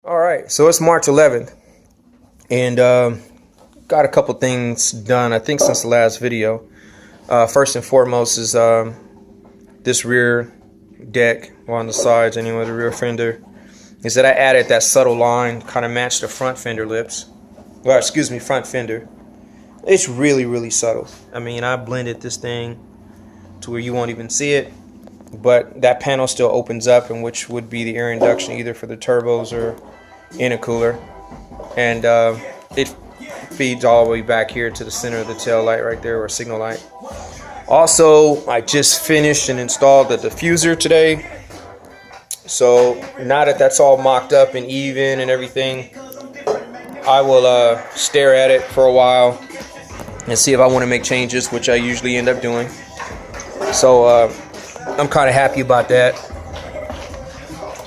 All right, so it's March 11th, and got a couple things done, I think, since the last video. First and foremost is this rear deck, or on the sides anyway, the rear fender, is that I added that subtle line, kind of matched the front fender lips. Well, excuse me, front fender. It's really, really subtle. I mean, I blended this thing to where you won't even see it, but that panel still opens up, and which would be the air induction either for the turbos or intercooler, and it feeds all the way back here to the center of the tail light right there, or signal light. Also, I just finished and installed the diffuser today, so now that that's all mocked up and even and everything, I will stare at it for a while and see if I want to make changes, which I usually end up doing. So I'm kind of happy about that.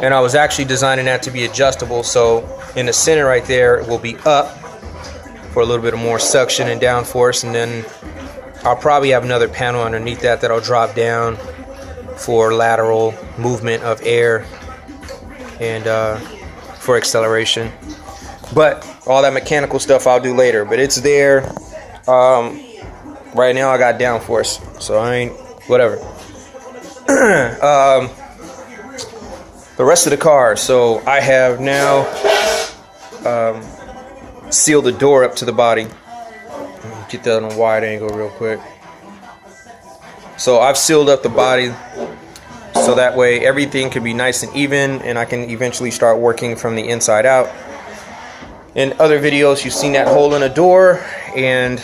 And I was actually designing that to be adjustable, so in the center right there it will be up for a little bit of more suction and downforce, and then I'll probably have another panel underneath that that'll drop down for lateral movement of air and for acceleration. But all that mechanical stuff I'll do later, but it's there. Right now I got downforce, so I ain't whatever. The rest of the car, so I have now sealed the door up to the body. Get that on a wide angle real quick. So I've sealed up the body so that way everything can be nice and even, and I can eventually start working from the inside out. In other videos you've seen that hole in the door, and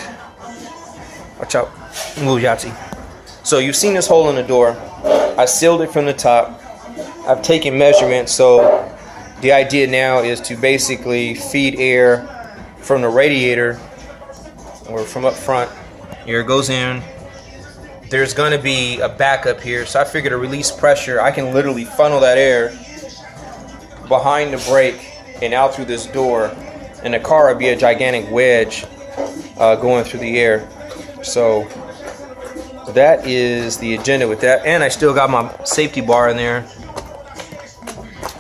watch out, move Yahtzee. So you've seen this hole in the door. I sealed it from the top. I've taken measurements, so the idea now is to basically feed air from the radiator, or from up front. Here it goes in. There's going to be a backup here, so I figured to release pressure, I can literally funnel that air behind the brake and out through this door, and the car would be a gigantic wedge going through the air. So that is the agenda with that, and I still got my safety bar in there.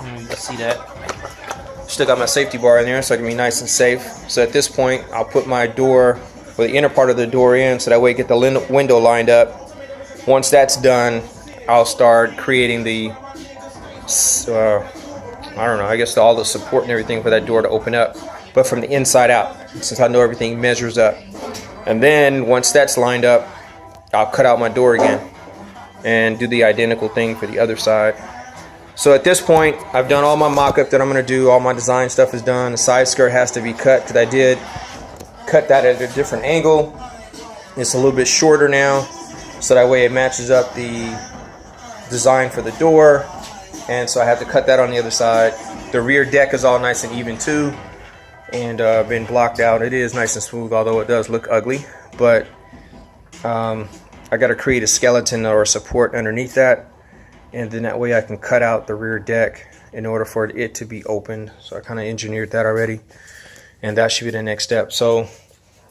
You see that? Still got my safety bar in there, so I can be nice and safe. So at this point, I'll put my door, or the inner part of the door, in, so that way I get the window lined up. Once that's done, I'll start creating the, I don't know, I guess all the support and everything for that door to open up, but from the inside out, since I know everything measures up. And then once that's lined up, I'll cut out my door again and do the identical thing for the other side. So at this point, I've done all my mock-up that I'm going to do. All my design stuff is done. The side skirt has to be cut, because I did cut that at a different angle. It's a little bit shorter now, so that way it matches up the design for the door. And so I have to cut that on the other side. The rear deck is all nice and even too, and been blocked out. It is nice and smooth, although it does look ugly. But I got to create a skeleton or a support underneath that, and then that way I can cut out the rear deck in order for it to be opened. So I kind of engineered that already, and that should be the next step. So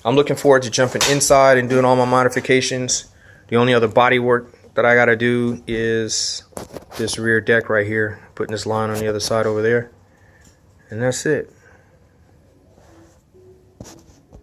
I'm looking forward to jumping inside and doing all my modifications. The only other body work that I got to do is this rear deck right here, putting this line on the other side over there, and that's it.